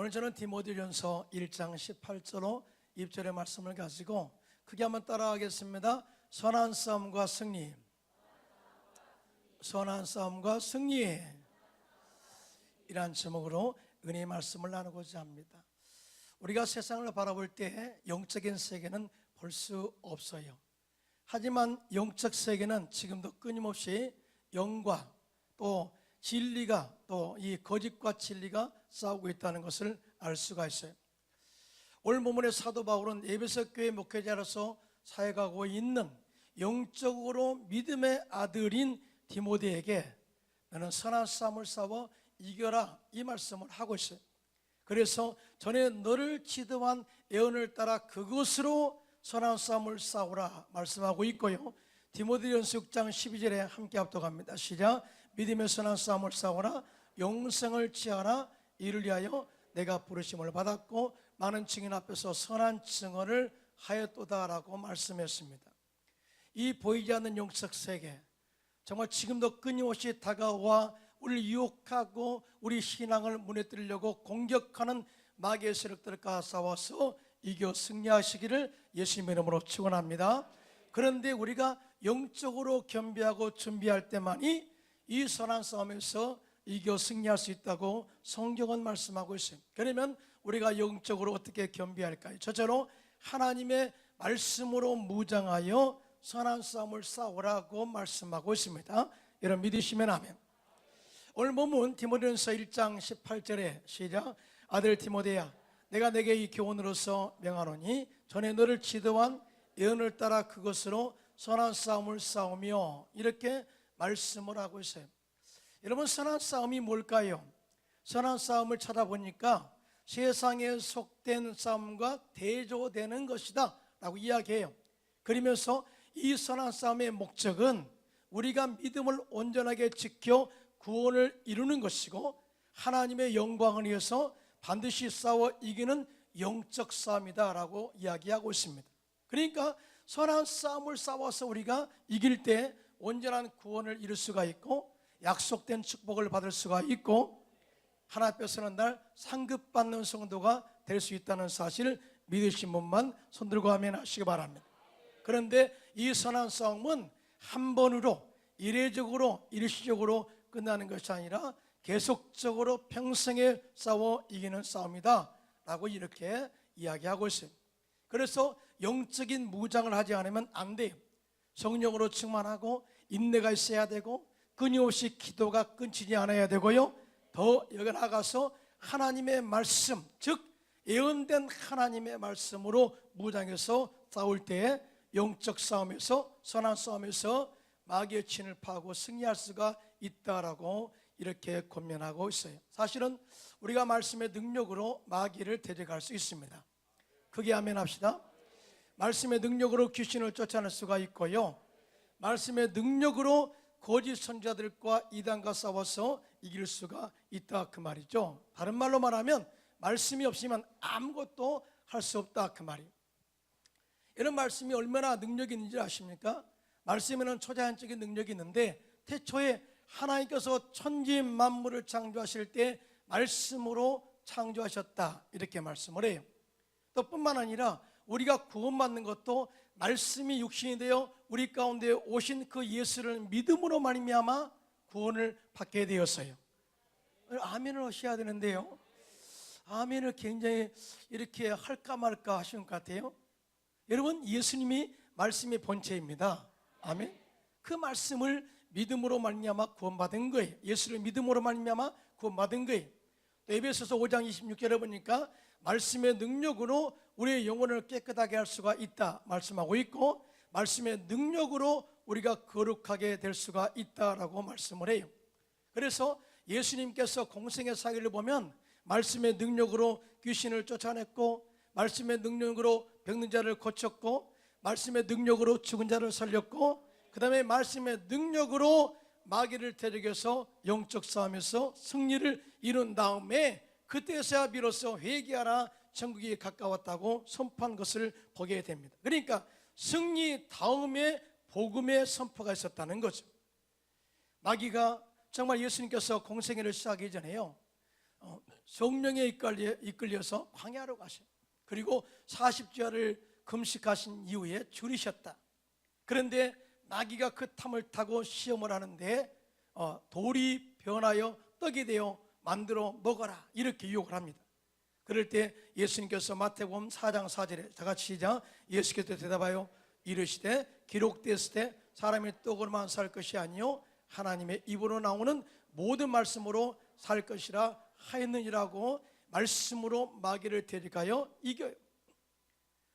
오늘 저는 디모데전서 1장 18절로 2절의 말씀을 가지고 크게 한번 따라하겠습니다. 선한 싸움과 승리, 선한 싸움과 승리, 이란 제목으로 은혜의 말씀을 나누고자 합니다. 우리가 세상을 바라볼 때 영적인 세계는 볼 수 없어요. 하지만 영적 세계는 지금도 끊임없이 영과 또 진리가, 또 이 거짓과 진리가 싸우고 있다는 것을 알 수가 있어요. 오늘 본문의 사도 바울은 에베소 교회 목회자로서 사역하고 있는 영적으로 믿음의 아들인 디모데에게 너는 선한 싸움을 싸워 이겨라, 이 말씀을 하고 있어요. 그래서 전에 너를 지도한 예언을 따라 그것으로 선한 싸움을 싸우라 말씀하고 있고요. 디모데전서 6장 12절에 함께 합독합니다. 시작. 믿음의 선한 싸움을 싸우라, 영생을 취하라, 이를 위하여 내가 부르심을 받았고 많은 증인 앞에서 선한 증언을 하였도다라고 말씀했습니다. 이 보이지 않는 영적 세계, 정말 지금도 끊임없이 다가와 우리를 유혹하고 우리 신앙을 무너뜨리려고 공격하는 마귀의 세력들과 싸워서 이겨 승리하시기를 예수님의 이름으로 축원합니다. 그런데 우리가 영적으로 겸비하고 준비할 때만이 이 선한 싸움에서 이겨 승리할 수 있다고 성경은 말씀하고 있어요. 그러면 우리가 영적으로 어떻게 겸비할까요? 저절로 하나님의 말씀으로 무장하여 선한 싸움을 싸우라고 말씀하고 있습니다. 여러분 믿으시면 아멘. 오늘 본문 디모데전서 1장 18절에 시작. 아들 디모데야, 내가 내게 이 교훈으로서 명하노니 전에 너를 지도한 예언을 따라 그것으로 선한 싸움을 싸우며, 이렇게 말씀을 하고 있어요. 여러분, 선한 싸움이 뭘까요? 선한 싸움을 찾아보니까 세상에 속된 싸움과 대조되는 것이다 라고 이야기해요. 그러면서 이 선한 싸움의 목적은 우리가 믿음을 온전하게 지켜 구원을 이루는 것이고 하나님의 영광을 위해서 반드시 싸워 이기는 영적 싸움이다 라고 이야기하고 있습니다. 그러니까 선한 싸움을 싸워서 우리가 이길 때 온전한 구원을 이룰 수가 있고 약속된 축복을 받을 수가 있고 하나님 앞에서는 날 상급받는 성도가 될 수 있다는 사실을 믿으신 분만 손들고 아멘 하시기 바랍니다. 그런데 이 선한 싸움은 한 번으로 이례적으로 일시적으로 끝나는 것이 아니라 계속적으로 평생에 싸워 이기는 싸움이다 라고 이렇게 이야기하고 있어요. 그래서 영적인 무장을 하지 않으면 안 돼요. 성령으로 충만하고 인내가 있어야 되고 끊임없이 기도가 끊이지 않아야 되고요. 더 여기 나가서 하나님의 말씀, 즉 예언된 하나님의 말씀으로 무장해서 싸울 때 영적 싸움에서, 선한 싸움에서 마귀의 진을 파고 승리할 수가 있다라고 이렇게 권면하고 있어요. 사실은 우리가 말씀의 능력으로 마귀를 대적할 수 있습니다. 크게 아멘 합시다. 말씀의 능력으로 귀신을 쫓아낼 수가 있고요, 말씀의 능력으로 거짓 선지자들과 이단과 싸워서 이길 수가 있다 그 말이죠. 다른 말로 말하면 말씀이 없으면 아무것도 할 수 없다 그 말이에요. 이런 말씀이 얼마나 능력이 있는지 아십니까? 말씀에는 초자연적인 능력이 있는데 태초에 하나님께서 천지 만물을 창조하실 때 말씀으로 창조하셨다 이렇게 말씀을 해요. 또 뿐만 아니라 우리가 구원받는 것도 말씀이 육신이 되어 우리 가운데 오신 그 예수를 믿음으로 말미암아 구원을 받게 되었어요. 아멘을 하셔야 되는데요, 아멘을 굉장히 이렇게 할까 말까 하시는 것 같아요. 여러분, 예수님이 말씀의 본체입니다. 아멘. 그 말씀을 믿음으로 말미암아 구원받은 거예요. 예수를 믿음으로 말미암아 구원받은 거예요. 에베소서 5장 26절에 보니까 말씀의 능력으로 우리의 영혼을 깨끗하게 할 수가 있다 말씀하고 있고, 말씀의 능력으로 우리가 거룩하게 될 수가 있다라고 말씀을 해요. 그래서 예수님께서 공생의 사역을 보면 말씀의 능력으로 귀신을 쫓아냈고, 말씀의 능력으로 병든 자를 고쳤고, 말씀의 능력으로 죽은 자를 살렸고, 그 다음에 말씀의 능력으로 마귀를 대적해서 영적 싸움에서 승리를 이룬 다음에 그때서야 비로소 회개하라, 천국이 가까웠다고 선포한 것을 보게 됩니다. 그러니까 승리 다음에 복음의 선포가 있었다는 거죠. 마귀가 정말 예수님께서 공생애를 시작하기 전에요, 성령에 이끌려서 광야로 가셔요. 그리고 40주야를 금식하신 이후에 줄이셨다. 그런데 나귀가 그 탐을 타고 시험을 하는데 돌이 변하여 떡이 되어 만들어 먹어라, 이렇게 유혹을 합니다. 그럴 때 예수님께서 마태복음 4장 4절에 다 같이 시작. 예수께서 대답하여 이르시되 기록되었을 때 사람이 떡으로만 살 것이 아니요 하나님의 입으로 나오는 모든 말씀으로 살 것이라 하였느니라고 말씀으로 마귀를 대적하여 이겨요.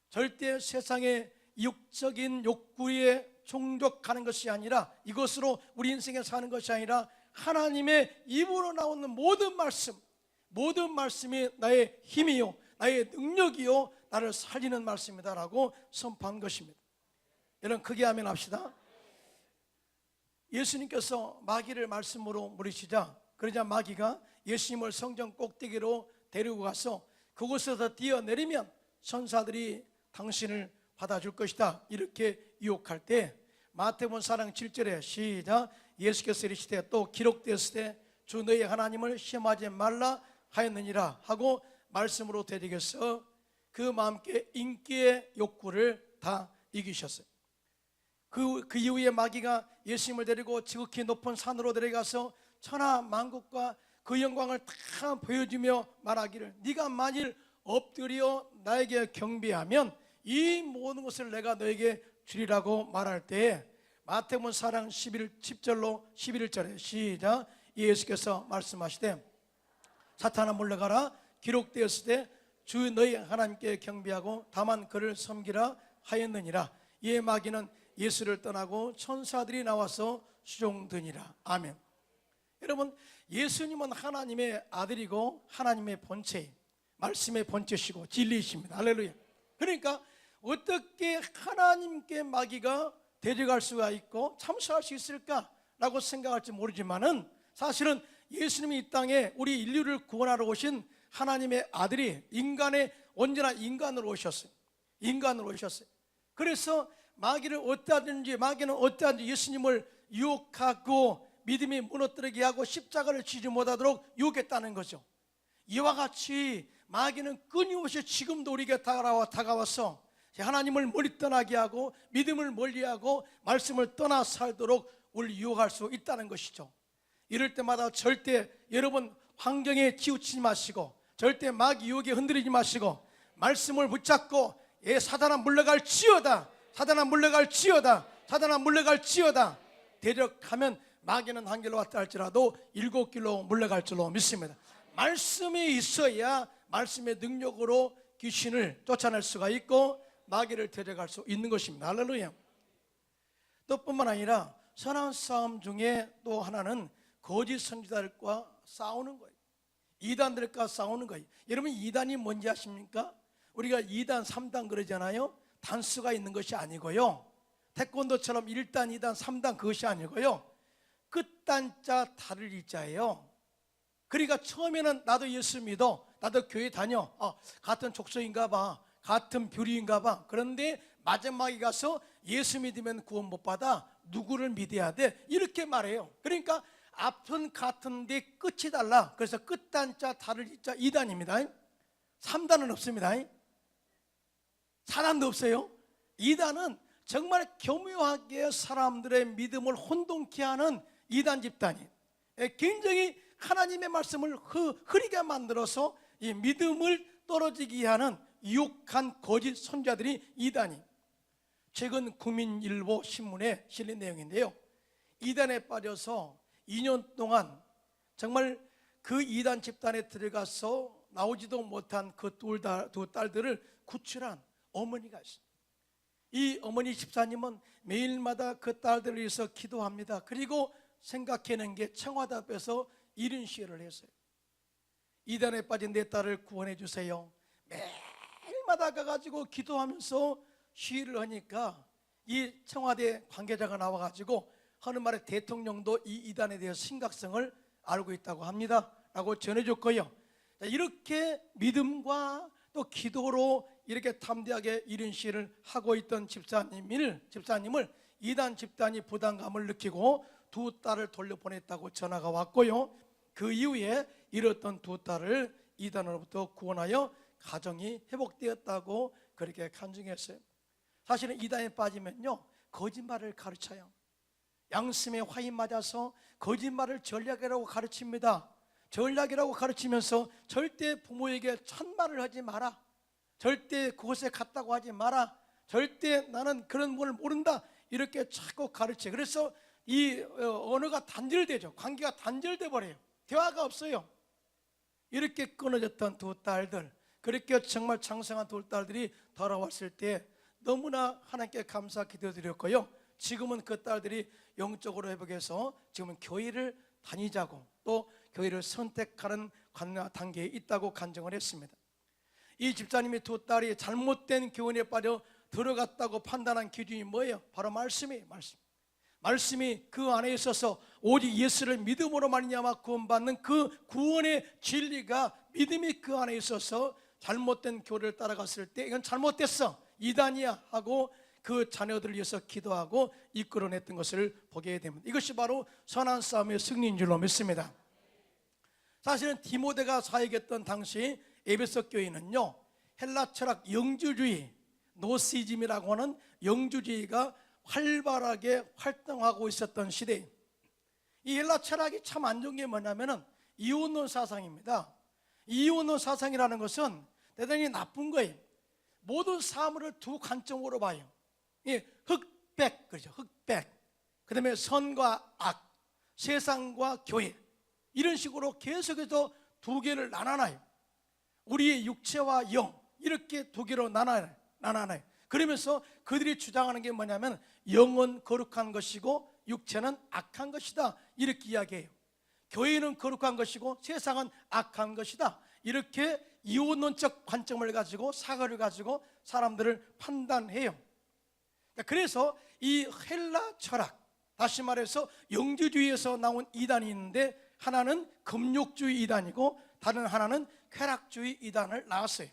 절대 세상의 육적인 욕구에 종족하는 것이 아니라, 이것으로 우리 인생에 사는 것이 아니라 하나님의 입으로 나오는 모든 말씀, 모든 말씀이 나의 힘이요 나의 능력이요 나를 살리는 말씀이다라고 선포한 것입니다. 여러분 크게 아멘 합시다. 예수님께서 마귀를 말씀으로 물으시자, 그러자 마귀가 예수님을 성전 꼭대기로 데리고 가서 그곳에서 뛰어내리면 천사들이 당신을 받아줄 것이다, 이렇게 유혹할 때 마태복음 4장 7절에 시작. 예수께서 이르시되 또 기록되었을 때 주 너희 하나님을 시험하지 말라 하였느니라 하고 말씀으로 대적해서 그 마음께 인기의 욕구를 다 이기셨어요. 그 이후에 마귀가 예수님을 데리고 지극히 높은 산으로 데려가서 천하 만국과 그 영광을 다 보여주며 말하기를 네가 만일 엎드려 나에게 경배하면 이 모든 것을 내가 너에게 주리라고 말할 때에 마태복음 4장 10절로 11절에 시작. 예수께서 말씀하시되 사탄아 물러가라, 기록되었을 때 주 너희 하나님께 경배하고 다만 그를 섬기라 하였느니라. 이에 마귀는 예수를 떠나고 천사들이 나와서 수종드니라. 아멘. 여러분, 예수님은 하나님의 아들이고 하나님의 본체, 말씀의 본체시고 진리이십니다. 할렐루야. 그러니까 어떻게 하나님께 마귀가 대적할 수가 있고 참수할 수 있을까라고 생각할지 모르지만은, 사실은 예수님이 이 땅에 우리 인류를 구원하러 오신 하나님의 아들이 언제나 인간으로 오셨어요. 인간으로 오셨어요. 그래서 마귀는 어떠하든지 예수님을 유혹하고 믿음이 무너뜨리게 하고 십자가를 지지 못하도록 유혹했다는 거죠. 이와 같이 마귀는 끊임없이 지금도 우리에게 다가와서 하나님을 멀리 떠나게 하고 믿음을 멀리하고 말씀을 떠나 살도록 우리를 유혹할 수 있다는 것이죠. 이럴 때마다 절대 여러분 환경에 치우치지 마시고, 절대 마귀 유혹에 흔들리지 마시고, 말씀을 붙잡고 사단아 물러갈지어다, 사단아 물러갈지어다, 사단아 물러갈지어다 대적하면 마귀는 한 길로 왔다 할지라도 7길로 물러갈 줄로 믿습니다. 말씀이 있어야 말씀의 능력으로 귀신을 쫓아낼 수가 있고 마귀를 대적할 수 있는 것입니다. 할렐루야. 또 뿐만 아니라 선한 싸움 중에 또 하나는 거짓 선지자들과 싸우는 거예요. 이단들과 싸우는 거예요. 여러분, 이단이 뭔지 아십니까? 우리가 2단, 3단 그러잖아요. 단수가 있는 것이 아니고요, 태권도처럼 1단, 2단, 3단 그것이 아니고요, 끝단자 다를 이자예요. 그러니까 처음에는 나도 예수 믿어, 나도 교회 다녀, 같은 족속인가 봐, 같은 교리인가 봐. 그런데 마지막에 가서 예수 믿으면 구원 못 받아, 누구를 믿어야 돼, 이렇게 말해요. 그러니까 앞은 같은데 끝이 달라. 그래서 끝단자 다를 이자 2단입니다 3단은 없습니다. 4단도 없어요. 2단은 정말 교묘하게 사람들의 믿음을 혼동케 하는 2단 집단이 굉장히 하나님의 말씀을 흐리게 만들어서 이 믿음을 떨어지게 하는 유혹한 거짓 선자들이 2단이. 최근 국민일보 신문에 실린 내용인데요, 2단에 빠져서 2년 동안 정말 그 2단 집단에 들어가서 나오지도 못한 그 두 딸들을 구출한 어머니가 있습니다. 이 어머니 집사님은 매일마다 그 딸들을 위해서 기도합니다. 그리고 생각해낸 게 청와대 앞에서 이런 시위를 했어요. 2단에 빠진 내 딸을 구원해 주세요. 매일마다 가가지고 기도하면서 시위를 하니까 이 청와대 관계자가 나와가지고 하는 말에 대통령도 이 2단에 대해서 심각성을 알고 있다고 합니다 라고 전해줬고요. 이렇게 믿음과 또 기도로 이렇게 담대하게 이런 시위를 하고 있던 집사님을 2단 집단이 부담감을 느끼고 두 딸을 돌려보냈다고 전화가 왔고요. 그 이후에 잃었던 두 딸을 이단으로부터 구원하여 가정이 회복되었다고 그렇게 간증했어요. 사실은 이단에 빠지면요, 거짓말을 가르쳐요. 양심의 화인 맞아서 거짓말을 전략이라고 가르칩니다. 전략이라고 가르치면서 절대 부모에게 참말을 하지 마라, 절대 그곳에 갔다고 하지 마라, 절대 나는 그런 걸 모른다, 이렇게 자꾸 가르쳐요. 그래서 이 언어가 단절되죠. 관계가 단절돼 버려요. 대화가 없어요. 이렇게 끊어졌던 두 딸들, 그렇게 정말 장성한 두 딸들이 돌아왔을 때 너무나 하나님께 감사 기도드렸고요, 지금은 그 딸들이 영적으로 회복해서 지금은 교회를 다니자고 또 교회를 선택하는 단계에 있다고 간증을 했습니다. 이 집사님이 두 딸이 잘못된 교훈에 빠져 들어갔다고 판단한 기준이 뭐예요? 바로 말씀이에요. 말씀이 그 안에 있어서 오직 예수를 믿음으로 말미암아 구원받는 그 구원의 진리가, 믿음이 그 안에 있어서 잘못된 교리를 따라갔을 때 이건 잘못됐어, 이단이야 하고 그 자녀들을 위해서 기도하고 이끌어냈던 것을 보게 됩니다. 이것이 바로 선한 싸움의 승리인 줄로 믿습니다. 사실은 디모데가 사역했던 당시 에베소 교회는요, 헬라 철학 영주주의, 노시즘이라고 하는 영주주의가 활발하게 활동하고 있었던 시대에 이 헬라 철학이 참 안 좋은 게 뭐냐면은 이혼론 사상입니다. 이혼론 사상이라는 것은 대단히 나쁜 거예요. 모든 사물을 두 관점으로 봐요. 흑백, 그렇죠? 흑백. 그 다음에 선과 악, 세상과 교회, 이런 식으로 계속해서 두 개를 나눠놔요. 우리의 육체와 영, 이렇게 두 개로 나눠놔요. 그러면서 그들이 주장하는 게 뭐냐면 영은 거룩한 것이고 육체는 악한 것이다, 이렇게 이야기해요. 교회는 거룩한 것이고 세상은 악한 것이다, 이렇게 이혼론적 관점을 가지고 사고를 가지고 사람들을 판단해요. 그래서 이 헬라 철학, 다시 말해서 영주주의에서 나온 이단이 있는데 하나는 금욕주의 이단이고 다른 하나는 쾌락주의 이단을 낳았어요.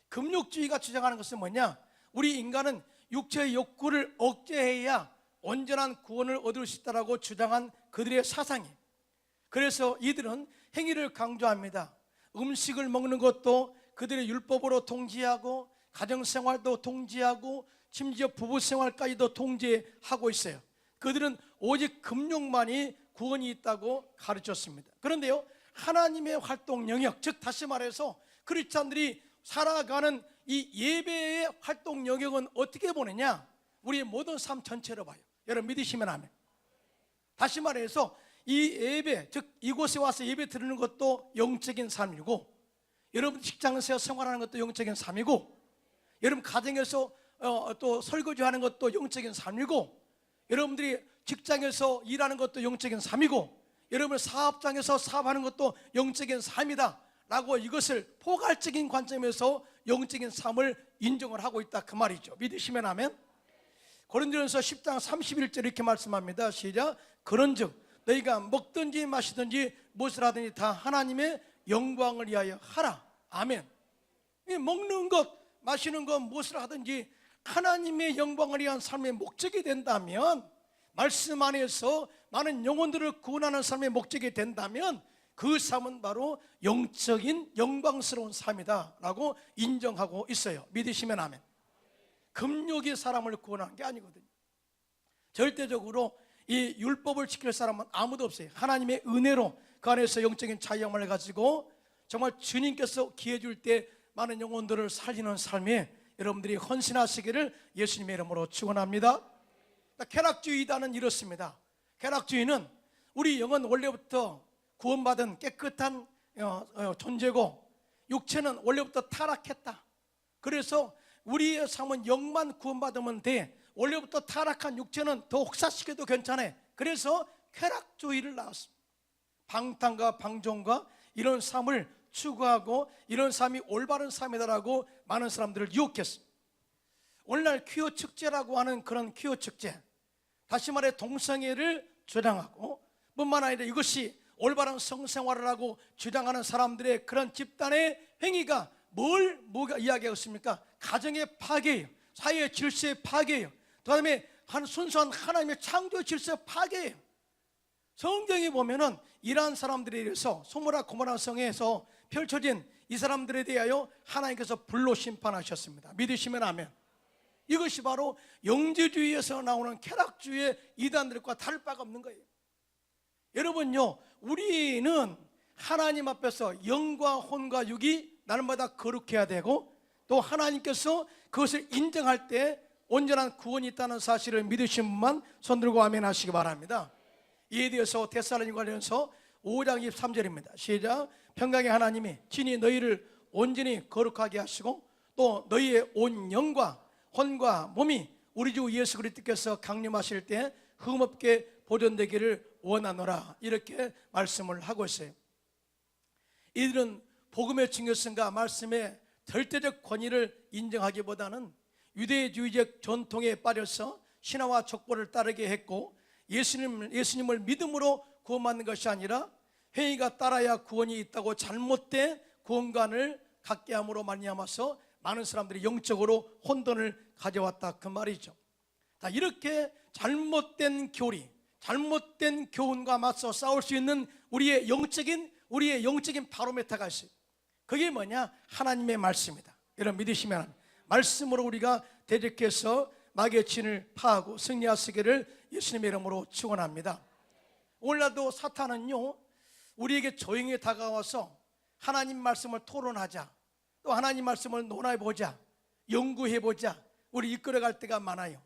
금욕주의가 주장하는 것은 뭐냐? 우리 인간은 육체의 욕구를 억제해야 온전한 구원을 얻을 수 있다고 주장한 그들의 사상이. 그래서 이들은 행위를 강조합니다. 음식을 먹는 것도 그들의 율법으로 통제하고 가정생활도 통제하고 심지어 부부생활까지도 통제하고 있어요. 그들은 오직 금욕만이 구원이 있다고 가르쳤습니다. 그런데요, 하나님의 활동 영역, 즉 다시 말해서 크리스찬들이 살아가는 이 예배의 활동 영역은 어떻게 보느냐? 우리의 모든 삶 전체로 봐요. 여러분 믿으시면 아멘. 다시 말해서 이 예배, 즉 이곳에 와서 예배 드리는 것도 영적인 삶이고, 여러분 직장에서 생활하는 것도 영적인 삶이고, 여러분 가정에서 또 설거지하는 것도 영적인 삶이고, 여러분들이 직장에서 일하는 것도 영적인 삶이고, 여러분 사업장에서 사업하는 것도 영적인 삶이다 라고 이것을 포괄적인 관점에서 영적인 삶을 인정을 하고 있다, 그 말이죠. 믿으시면 아멘. 고린도전서 10장 31절 이렇게 말씀합니다. 시작. 그런즉 너희가 먹든지 마시든지 무엇을 하든지 다 하나님의 영광을 위하여 하라. 아멘. 먹는 것, 마시는 것, 무엇을 하든지 하나님의 영광을 위한 삶의 목적이 된다면, 말씀 안에서 많은 영혼들을 구원하는 삶의 목적이 된다면 그 삶은 바로 영적인 영광스러운 삶이다 라고 인정하고 있어요. 믿으시면 아멘. 금욕이 사람을 구원하는 게 아니거든요. 절대적으로 이 율법을 지킬 사람은 아무도 없어요. 하나님의 은혜로 그 안에서 영적인 자유함을 가지고 정말 주님께서 기회 줄 때 많은 영혼들을 살리는 삶에 여러분들이 헌신하시기를 예수님의 이름으로 축원합니다. 쾌락주의 이단은 이렇습니다. 쾌락주의는 우리 영은 원래부터 구원받은 깨끗한 존재고 육체는 원래부터 타락했다. 그래서 우리의 삶은 영만 구원받으면 돼. 원래부터 타락한 육체는 더 혹사시켜도 괜찮아. 그래서 쾌락주의를 낳았습니다. 방탕과 방종과 이런 삶을 추구하고 이런 삶이 올바른 삶이다라고 많은 사람들을 유혹했습니다. 오늘날 퀴어 축제라고 하는 그런 퀴어 축제, 다시 말해 동성애를 주장하고 뿐만 아니라 이것이 올바른 성생활을 하고 주장하는 사람들의 그런 집단의 행위가 뭐가 이야기하고 있습니까? 가정의 파괴예요. 사회의 질서의 파괴예요. 그 다음에 순수한 하나님의 창조 질서의 파괴예요. 성경에 보면은 이러한 사람들에 대해서 소모라 고모라 성에서 펼쳐진 이 사람들에 대하여 하나님께서 불로 심판하셨습니다. 믿으시면 아멘. 이것이 바로 영지주의에서 나오는 쾌락주의의 이단들과 다를 바가 없는 거예요. 여러분요, 우리는 하나님 앞에서 영과 혼과 육이 날마다 거룩해야 되고, 또 하나님께서 그것을 인정할 때 온전한 구원이 있다는 사실을 믿으신 분만 손들고 아멘 하시기 바랍니다. 이에 대해서 데살로니가전서 5장 23절입니다. 시작. 평강의 하나님이 친히 너희를 온전히 거룩하게 하시고 또 너희의 온 영과 혼과 몸이 우리 주 예수 그리스도께서 강림하실 때 흠없게 보존되기를 원하노라, 이렇게 말씀을 하고 있어요. 이들은 복음의 중요성과 말씀의 절대적 권위를 인정하기보다는 유대주의적 전통에 빠져서 신화와 족보를 따르게 했고, 예수님을 믿음으로 구원받는 것이 아니라 행위가 따라야 구원이 있다고 잘못된 구원관을 갖게 함으로 말미암아서 많은 사람들이 영적으로 혼돈을 가져왔다, 그 말이죠. 자, 이렇게 잘못된 교리, 잘못된 교훈과 맞서 싸울 수 있는 우리의 영적인 바로메타가 있어요. 그게 뭐냐? 하나님의 말씀이다. 여러분 믿으시면 말씀으로 우리가 대적해서 마귀의 진을 파하고 승리하시기를 예수님의 이름으로 축원합니다. 오늘날도 사탄은요, 우리에게 조용히 다가와서 하나님 말씀을 토론하자, 또 하나님 말씀을 논해보자, 연구해보자, 우리 이끌어갈 때가 많아요.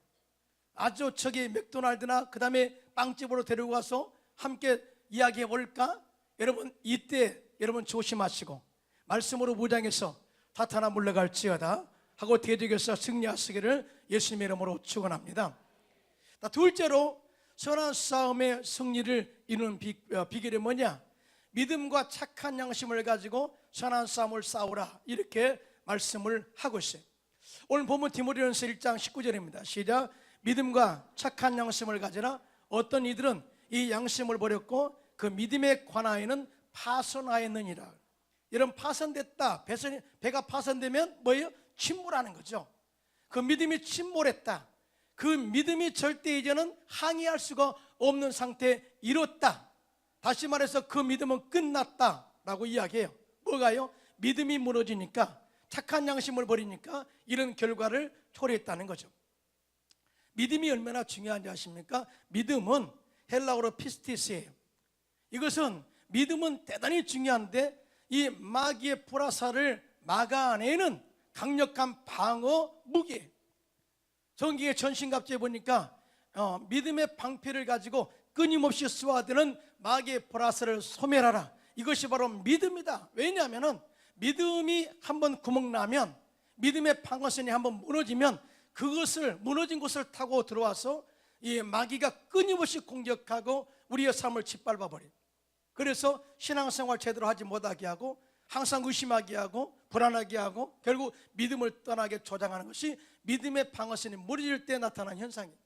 아주 저기 맥도날드나 그 다음에 빵집으로 데리고 가서 함께 이야기해볼까? 여러분 이때 여러분 조심하시고 말씀으로 무장해서 사탄아 물러갈지어다 하고 대적에서 승리하시기를 예수님의 이름으로 축원합니다. 둘째로 선한 싸움의 승리를 이루는 비결이 뭐냐? 믿음과 착한 양심을 가지고 선한 싸움을 싸우라, 이렇게 말씀을 하고 있어요. 오늘 본문 디모데전서 1장 19절입니다. 시작. 믿음과 착한 양심을 가지라. 어떤 이들은 이 양심을 버렸고 그 믿음에 관하여는 파손하였느니라. 이런 파손됐다, 배가 파손되면 뭐예요? 침몰하는 거죠. 그 믿음이 침몰했다, 그 믿음이 절대 이제는 항의할 수가 없는 상태에 이뤘다, 다시 말해서 그 믿음은 끝났다라고 이야기해요. 뭐가요? 믿음이 무너지니까, 착한 양심을 버리니까 이런 결과를 초래했다는 거죠. 믿음이 얼마나 중요한지 아십니까? 믿음은 헬라어로 피스티스예요. 이것은 믿음은 대단히 중요한데 이 마귀의 불화살을 막아내는 강력한 방어 무기예요. 성경의 전신갑주에 보니까 믿음의 방패를 가지고 끊임없이 쏘아대는 마귀의 불화살을 소멸하라. 이것이 바로 믿음이다. 왜냐하면 믿음이 한번 구멍나면, 믿음의 방어선이 한번 무너지면 그것을 무너진 곳을 타고 들어와서 이 마귀가 끊임없이 공격하고 우리의 삶을 짓밟아 버려요. 그래서 신앙생활 제대로 하지 못하게 하고 항상 의심하게 하고 불안하게 하고 결국 믿음을 떠나게 조장하는 것이 믿음의 방어선이 무너질 때 나타나는 현상이에요.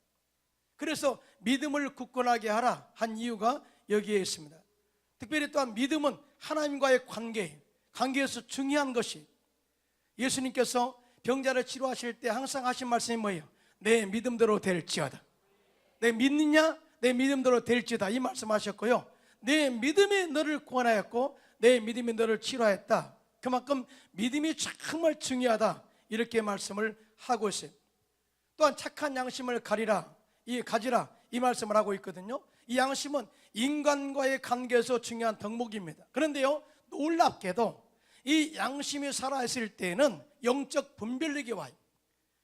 그래서 믿음을 굳건하게 하라 한 이유가 여기에 있습니다. 특별히 또한 믿음은 하나님과의 관계에서 중요한 것이, 예수님께서 병자를 치료하실 때 항상 하신 말씀이 뭐예요? 내 믿음대로 될지어다. 내 믿느냐? 내 믿음대로 될지어다, 이 말씀하셨고요. 내 믿음이 너를 구원하였고 내 믿음이 너를 치료하였다. 그만큼 믿음이 정말 중요하다, 이렇게 말씀을 하고 있어요. 또한 착한 양심을 가지라 이 말씀을 하고 있거든요. 이 양심은 인간과의 관계에서 중요한 덕목입니다. 그런데요, 놀랍게도 이 양심이 살아있을 때는 영적 분별력이 와요.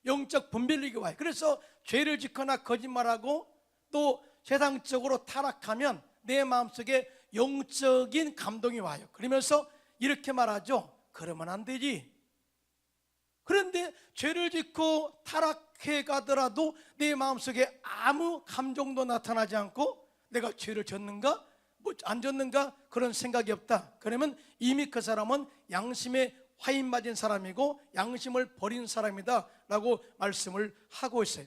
영적 분별력이 와요. 그래서 죄를 짓거나 거짓말하고 또 세상적으로 타락하면 내 마음속에 영적인 감동이 와요. 그러면서 이렇게 말하죠. 그러면 안 되지. 그런데 죄를 짓고 타락해 가더라도 내 마음속에 아무 감정도 나타나지 않고 내가 죄를 졌는가? 안 졌는가? 그런 생각이 없다. 그러면 이미 그 사람은 양심에 화인 맞은 사람이고 양심을 버린 사람이다 라고 말씀을 하고 있어요.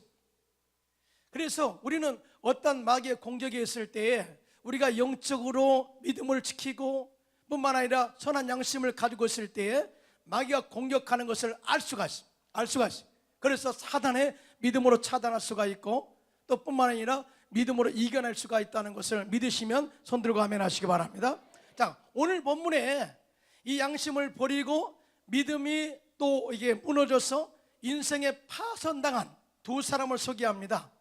그래서 우리는 어떤 마귀의 공격이 있을 때에 우리가 영적으로 믿음을 지키고 뿐만 아니라 선한 양심을 가지고 있을 때에 마귀가 공격하는 것을 알 수가 있어요. 그래서 사단의 믿음으로 차단할 수가 있고 또 뿐만 아니라 믿음으로 이겨낼 수가 있다는 것을 믿으시면 손 들고 아멘 하시기 바랍니다. 자, 오늘 본문에 이 양심을 버리고 믿음이 또 이게 무너져서 인생에 파손당한 두 사람을 소개합니다.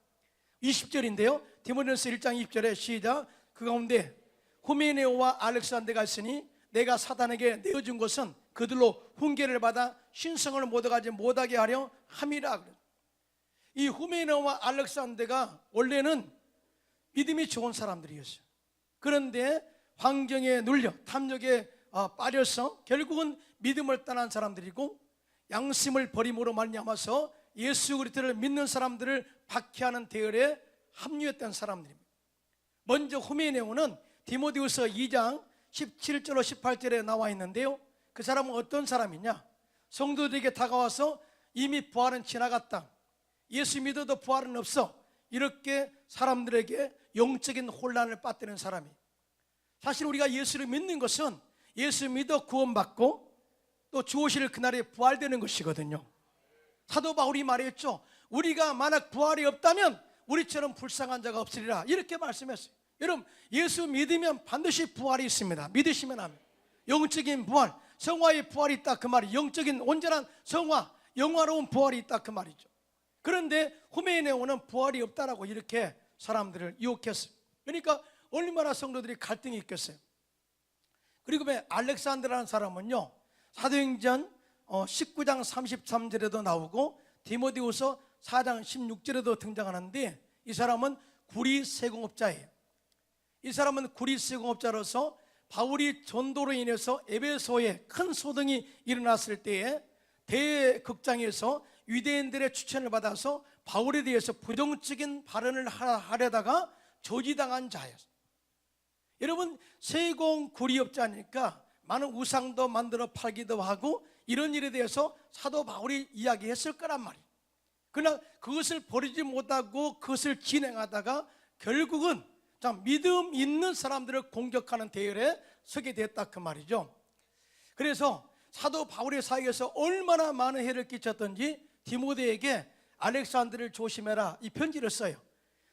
20절인데요 디모데전서 1장 20절에 시작. 그 가운데 후메네오와 알렉산더가 있으니 내가 사단에게 내어준 것은 그들로 훈계를 받아 신성을 얻어가지 못하게 하려 함이라. 이 후메네오와 알렉산더가 원래는 믿음이 좋은 사람들이었어요. 그런데 환경에 눌려 탐욕에 빠져서 결국은 믿음을 떠난 사람들이고 양심을 버림으로 말미암아서 예수 그리스도를 믿는 사람들을 박해하는 대열에 합류했던 사람들입니다. 먼저 후메네오는 디모데후서 2장 17절로 18절에 나와 있는데요 그 사람은 어떤 사람이냐? 성도들에게 다가와서 이미 부활은 지나갔다, 예수 믿어도 부활은 없어, 이렇게 사람들에게 영적인 혼란을 빠뜨리는 사람이에요. 사실 우리가 예수를 믿는 것은 예수 믿어 구원받고 또 주오실 그날에 부활되는 것이거든요. 사도 바울이 말했죠. 우리가 만약 부활이 없다면 우리처럼 불쌍한 자가 없으리라, 이렇게 말씀했어요. 여러분, 예수 믿으면 반드시 부활이 있습니다. 믿으시면 합니다. 영적인 부활, 성화의 부활이 있다 그 말이, 영적인 온전한 성화, 영화로운 부활이 있다 그 말이죠. 그런데 후메네오는 부활이 없다라고 이렇게 사람들을 유혹했어요. 그러니까 얼마나 성도들이 갈등이 있겠어요. 그리고 왜 알렉산더라는 사람은요 사도행전 19장 33절에도 나오고 디모데후서 4장 16절에도 등장하는데 이 사람은 구리 세공업자예요. 이 사람은 구리 세공업자로서 바울이 전도로 인해서 에베소에 큰 소동이 일어났을 때에 대극장에서 유대인들의 추천을 받아서 바울에 대해서 부정적인 발언을 하려다가 조지당한 자였어요. 여러분, 세공구리업자니까 많은 우상도 만들어 팔기도 하고 이런 일에 대해서 사도 바울이 이야기했을 거란 말이에요. 그러나 그것을 버리지 못하고 그것을 진행하다가 결국은 믿음 있는 사람들을 공격하는 대열에 서게 됐다 그 말이죠. 그래서 사도 바울의 사역에서 얼마나 많은 해를 끼쳤던지 디모데에게 알렉산더를 조심해라 이 편지를 써요.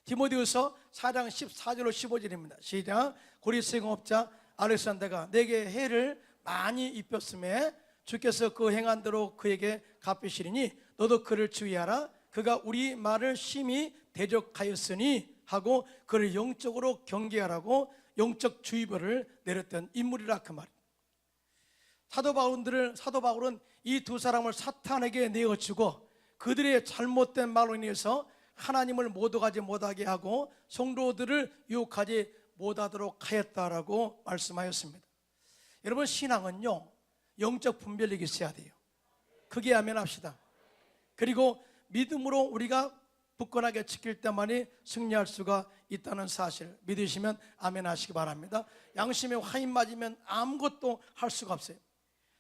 디모데후서 4장 14절로 15절입니다 시작. 구리 세공업자 알렉산더가 내게 해를 많이 입혔음에 주께서 그 행한 대로 그에게 갚으시리니 너도 그를 주의하라. 그가 우리 말을 심히 대적하였으니 하고 그를 영적으로 경계하라고 영적 주의보를 내렸던 인물이라 그 말입니다. 사도 바울은 이 두 사람을 사탄에게 내어주고 그들의 잘못된 말로 인해서 하나님을 모독하지 못하게 하고 성도들을 유혹하지 못하도록 하였다라고 말씀하였습니다. 여러분, 신앙은요 영적 분별력이 있어야 돼요. 크게 아멘 합시다. 그리고 믿음으로 우리가 굳건하게 지킬 때만이 승리할 수가 있다는 사실 믿으시면 아멘 하시기 바랍니다. 양심에 화인 맞으면 아무것도 할 수가 없어요.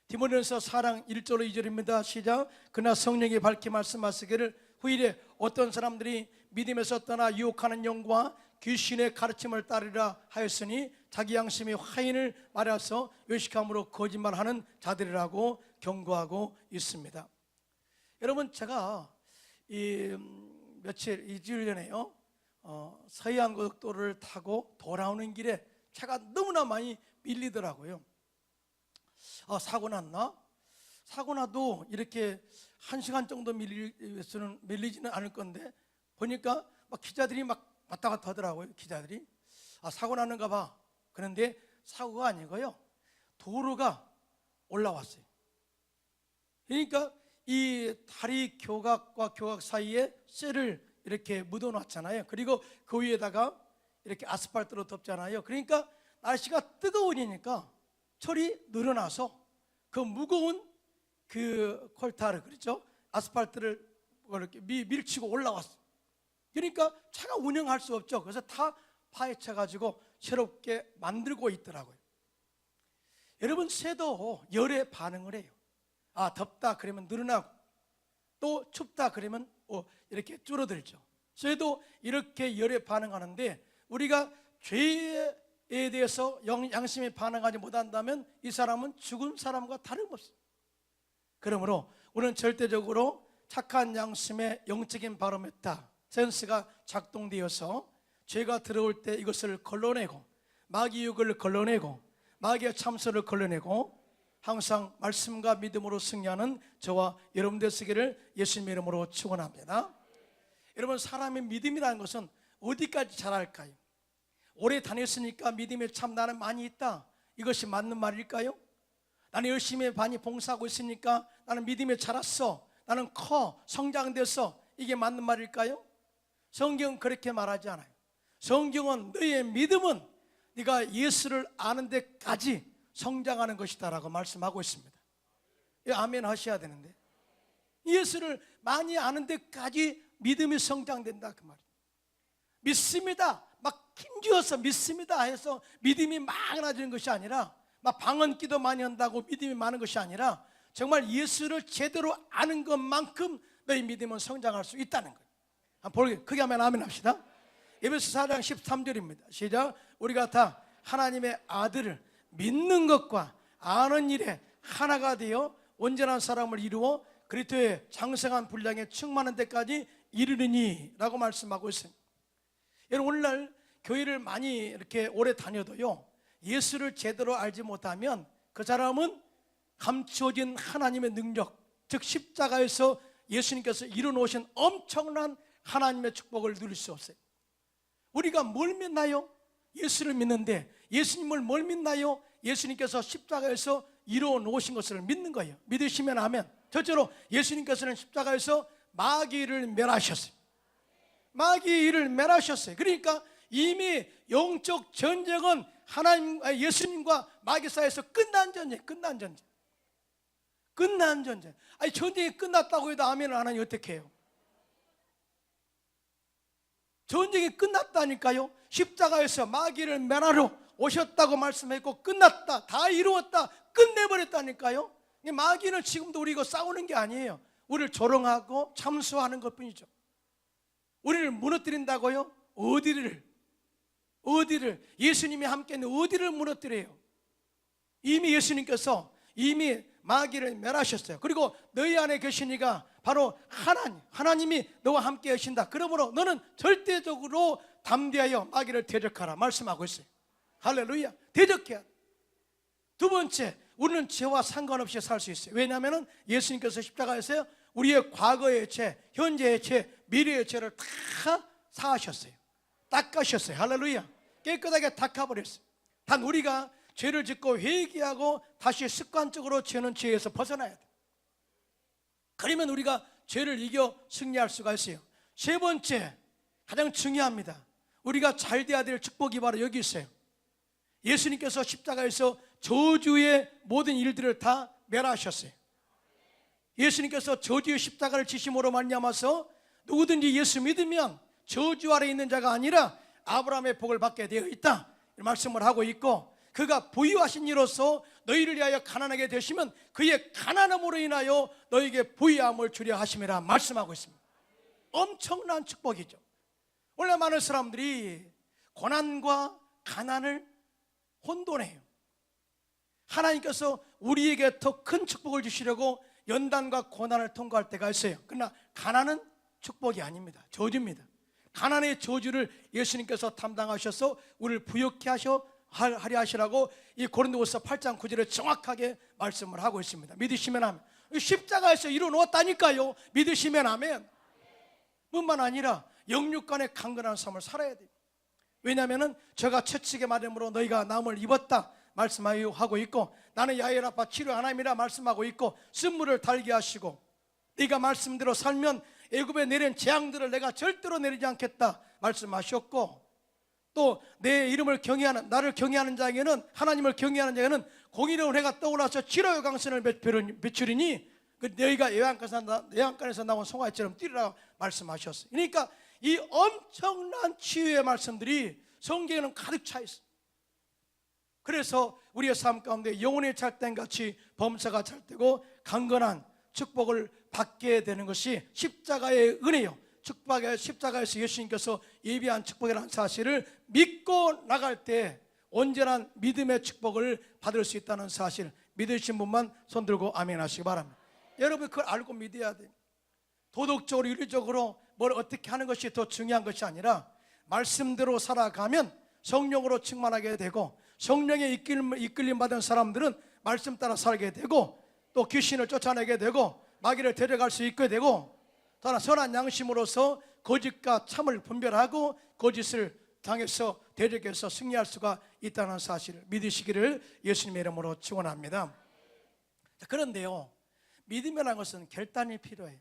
디모데전서 4장 1절로 2절입니다 시작. 그러나 성령이 밝히 말씀하시기를 후일에 어떤 사람들이 믿음에서 떠나 유혹하는 영과 귀신의 가르침을 따르라 하였으니 자기 양심이 화인을 말해서 외식함으로 거짓말하는 자들이라고 경고하고 있습니다. 여러분, 제가 이주일 전에요 서해안고속도로를 타고 돌아오는 길에 차가 너무나 많이 밀리더라고요. 사고 났나? 사고 나도 이렇게 1시간 정도 밀리지는 않을 건데 보니까 막 기자들이 막 왔다 갔다 하더라고요. 기자들이 사고 났는가 봐. 그런데 사고가 아니고요 도로가 올라왔어요. 그러니까 이 다리 교각과 교각 사이에 쇠를 이렇게 묻어놨잖아요. 그리고 그 위에다가 이렇게 아스팔트로 덮잖아요. 그러니까 날씨가 뜨거우니까 철이 늘어나서 그 무거운 그 콜타르 그렇죠? 아스팔트를 이렇게 밀치고 올라왔어요. 그러니까 차가 운행할 수 없죠. 그래서 다 파헤쳐 가지고 새롭게 만들고 있더라고요. 여러분, 새도 열에 반응을 해요. 덥다 그러면 늘어나고 또 춥다 그러면 이렇게 줄어들죠. 새도 이렇게 열에 반응하는데 우리가 죄에 대해서 양심에 반응하지 못한다면 이 사람은 죽은 사람과 다름없어요. 그러므로 우리는 절대적으로 착한 양심의 영적인 바로메타 센스가 작동되어서 죄가 들어올 때 이것을 걸러내고, 마귀 유혹을 걸러내고, 마귀의 참소를 걸러내고 항상 말씀과 믿음으로 승리하는 저와 여러분 되시기를 예수님의 이름으로 축원합니다. 여러분, 사람의 믿음이라는 것은 어디까지 자랄까요? 오래 다녔으니까 믿음에 참 나는 많이 있다, 이것이 맞는 말일까요? 나는 열심히 많이 봉사하고 있으니까 나는 믿음에 자랐어, 나는 커 성장됐어, 이게 맞는 말일까요? 성경은 그렇게 말하지 않아요. 성경은 너의 믿음은 네가 예수를 아는 데까지 성장하는 것이다 라고 말씀하고 있습니다. 아멘 하셔야 되는데, 예수를 많이 아는 데까지 믿음이 성장된다 그 말이에요. 믿습니다, 막 힘주어서 믿습니다 해서 믿음이 많아지는 것이 아니라, 막 방언기도 많이 한다고 믿음이 많은 것이 아니라, 정말 예수를 제대로 아는 것만큼 너희 믿음은 성장할 수 있다는 거예요. 한번 크게 하면 아멘 합시다. 에베소 4장 13절입니다 시작. 우리가 다 하나님의 아들을 믿는 것과 아는 일에 하나가 되어 온전한 사람을 이루어 그리스도의 장성한 분량에 충만한 데까지 이르느니 라고 말씀하고 있습니다. 여러분, 오늘날 교회를 많이 이렇게 오래 다녀도요, 예수를 제대로 알지 못하면 그 사람은 감추어진 하나님의 능력, 즉 십자가에서 예수님께서 이루어놓으신 엄청난 하나님의 축복을 누릴 수 없어요. 우리가 뭘 믿나요? 예수를 믿는데, 예수님을 뭘 믿나요? 예수님께서 십자가에서 이루어 놓으신 것을 믿는 거예요. 믿으시면 아멘. 첫째로 예수님께서는 십자가에서 마귀를 멸하셨어요. 마귀를 멸하셨어요. 그러니까 이미 영적 전쟁은 하나님, 예수님과 마귀 사이에서 끝난 전쟁, 끝난 전쟁, 끝난 전쟁. 아니, 전쟁이 끝났다고 해도 아멘을 안 하니 어떻게 해요? 전쟁이 끝났다니까요. 십자가에서 마귀를 멸하러 오셨다고 말씀했고, 끝났다, 다 이루었다, 끝내버렸다니까요. 마귀는 지금도 우리 이거 싸우는 게 아니에요. 우리를 조롱하고 참수하는 것뿐이죠. 우리를 무너뜨린다고요? 어디를 예수님이 함께 있는 어디를 무너뜨려요? 이미 예수님께서 이미 마귀를 멸하셨어요. 그리고 너희 안에 계시니가 바로 하나님이 너와 함께 하신다. 그러므로 너는 절대적으로 담대하여 마귀를 대적하라 말씀하고 있어요. 할렐루야. 대적해야 돼. 두 번째, 우리는 죄와 상관없이 살 수 있어요. 왜냐하면 예수님께서 십자가에서 우리의 과거의 죄, 현재의 죄, 미래의 죄를 다 사하셨어요. 닦으셨어요. 할렐루야. 깨끗하게 닦아버렸어요. 단 우리가 죄를 짓고 회개하고 다시 습관적으로 죄는 죄에서 벗어나야 돼. 그러면 우리가 죄를 이겨 승리할 수가 있어요. 세 번째, 가장 중요합니다. 우리가 잘 돼야 될 축복이 바로 여기 있어요. 예수님께서 십자가에서 저주의 모든 일들을 다 멸하셨어요. 예수님께서 저주의 십자가를 지심으로 말미암아서 누구든지 예수 믿으면 저주 아래 있는 자가 아니라 아브라함의 복을 받게 되어 있다 말씀을 하고 있고, 그가 부유하신 이로써 너희를 위하여 가난하게 되시면 그의 가난함으로 인하여 너희에게 부유함을 주려 하심이라 말씀하고 있습니다. 엄청난 축복이죠. 원래 많은 사람들이 고난과 가난을 혼돈해요. 하나님께서 우리에게 더 큰 축복을 주시려고 연단과 고난을 통과할 때가 있어요. 그러나 가난은 축복이 아닙니다. 저주입니다. 가난의 저주를 예수님께서 담당하셔서 우리를 부욕케 하려 하시라고 이 고린도후서 8장 9절에 정확하게 말씀을 하고 있습니다. 믿으시면 아멘. 십자가에서 이루어놓았다니까요. 믿으시면 아멘. 뿐만 아니라 영육간의 강건한 삶을 살아야 돼요. 왜냐하면 저가 채찍에 맞음으로 너희가 나음을 입었다 말씀하고 있고, 나는 야훼 라파 치료 하나님이라 말씀하고 있고, 쓴물을 달게 하시고 네가 말씀대로 살면 애굽에 내린 재앙들을 내가 절대로 내리지 않겠다 말씀하셨고, 또 내 이름을 경외하는, 나를 경외하는 자에게는, 하나님을 경외하는 자에게는 공의로운 해가 떠올라서 치료의 강선을 비추리니 그 너희가 예양간에서 나온 송아지처럼 뛰리라 말씀하셨어요. 그러니까 이 엄청난 치유의 말씀들이 성경에는 가득 차 있어요. 그래서 우리의 삶 가운데 영혼의 잘된같이 범사가 잘되고 강건한 축복을 받게 되는 것이 십자가의 은혜요, 십자가에서 예수님께서 예비한 축복이라는 사실을 믿고 나갈 때 온전한 믿음의 축복을 받을 수 있다는 사실, 믿으신 분만 손들고 아멘 하시기 바랍니다. 여러분, 그걸 알고 믿어야 돼요. 도덕적으로 윤리적으로 뭘 어떻게 하는 것이 더 중요한 것이 아니라 말씀대로 살아가면 성령으로 충만하게 되고, 성령의 이끌림 받은 사람들은 말씀 따라 살게 되고, 또 귀신을 쫓아내게 되고 마귀를 데려갈 수 있게 되고, 또한 선한 양심으로서 거짓과 참을 분별하고 거짓을 당해서 대적해서 승리할 수가 있다는 사실을 믿으시기를 예수님의 이름으로 축원합니다. 그런데요, 믿음이라는 것은 결단이 필요해요.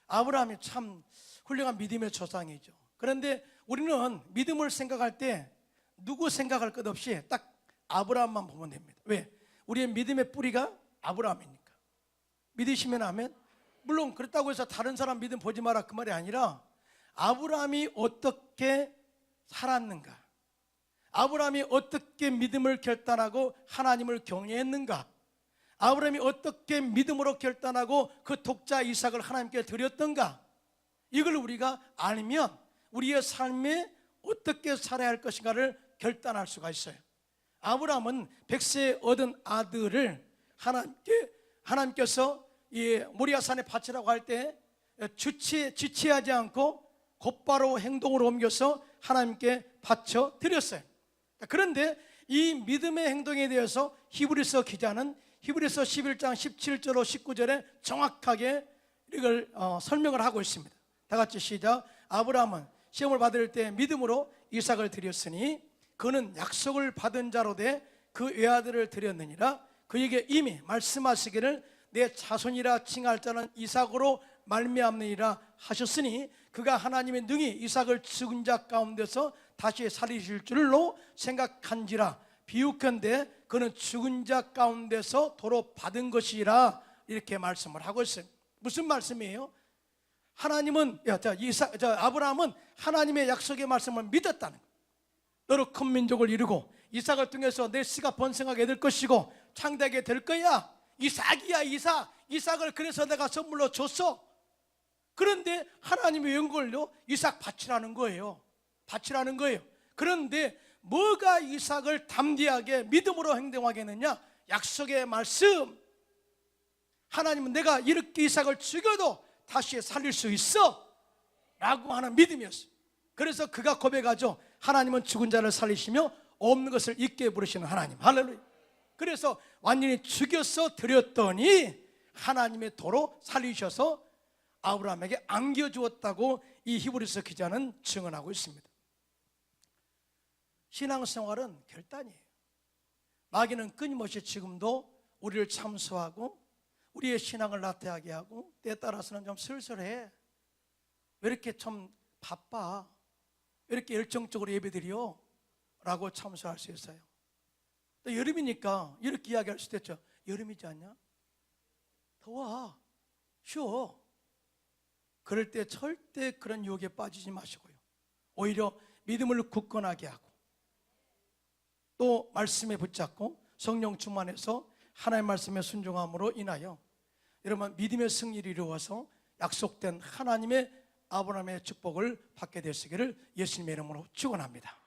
아브라함이 참 훌륭한 믿음의 조상이죠. 그런데 우리는 믿음을 생각할 때 누구 생각할 것 없이 딱 아브라함만 보면 됩니다. 왜? 우리의 믿음의 뿌리가 아브라함이니까. 믿으시면 아멘. 물론 그렇다고 해서 다른 사람 믿음 보지 마라 그 말이 아니라, 아브라함이 어떻게 살았는가, 아브라함이 어떻게 믿음을 결단하고 하나님을 경외했는가, 아브라함이 어떻게 믿음으로 결단하고 그 독자 이삭을 하나님께 드렸던가, 이걸 우리가 알면 우리의 삶에 어떻게 살아야 할 것인가를 결단할 수가 있어요. 아브라함은 100세에 얻은 아들을 하나님께서 이 모리아산에 바치라고 할 때 지체하지 않고 곧바로 행동으로 옮겨서 하나님께 바쳐 드렸어요. 그런데 이 믿음의 행동에 대해서 히브리서 기자는 히브리서 11장 17절로 19절에 정확하게 이걸 설명을 하고 있습니다. 다 같이 시작. 아브라함은 시험을 받을 때 믿음으로 이삭을 드렸으니 그는 약속을 받은 자로 돼 그 외아들을 드렸느니라. 그에게 이미 말씀하시기를 내 자손이라 칭할 자는 이삭으로 말미암느니라 하셨으니 그가 하나님의 능히 이삭을 죽은 자 가운데서 다시 살리실 줄로 생각한지라. 비유컨대 그는 죽은 자 가운데서 도로 받은 것이라. 이렇게 말씀을 하고 있어요. 무슨 말씀이에요? 하나님은 아브라함은 하나님의 약속의 말씀을 믿었다는 거예요. 너로 큰 민족을 이루고 이삭을 통해서 내 씨가 번성하게 될 것이고 창대하게 될 거야. 이삭이야, 이삭을 그래서 내가 선물로 줬어. 그런데 하나님의 연골로 이삭 바치라는 거예요. 바치라는 거예요. 그런데 뭐가 이삭을 담대하게 믿음으로 행동하게 했느냐? 약속의 말씀. 하나님은 내가 이렇게 이삭을 죽여도 다시 살릴 수 있어 라고 하는 믿음이었어요. 그래서 그가 고백하죠. 하나님은 죽은 자를 살리시며 없는 것을 있게 부르시는 하나님. 할렐루야. 그래서 완전히 죽여서 드렸더니 하나님의 도로 살리셔서 아브라함에게 안겨주었다고 이 히브리서 기자는 증언하고 있습니다. 신앙생활은 결단이에요. 마귀는 끊임없이 지금도 우리를 참소하고 우리의 신앙을 나태하게 하고 때에 따라서는 좀 슬슬해. 왜 이렇게 좀 바빠? 왜 이렇게 열정적으로 예배드려? 라고 참소할 수 있어요. 또 여름이니까 이렇게 이야기할 수도 있죠. 여름이지 않냐? 더워. 쉬어. 그럴 때 절대 그런 유혹에 빠지지 마시고요. 오히려 믿음을 굳건하게 하고 또 말씀에 붙잡고 성령 충만해서 하나님의 말씀에 순종함으로 인하여 여러분 믿음의 승리를 이루어서 약속된 하나님의 아브라함의 축복을 받게 되시기를 예수님의 이름으로 축원합니다.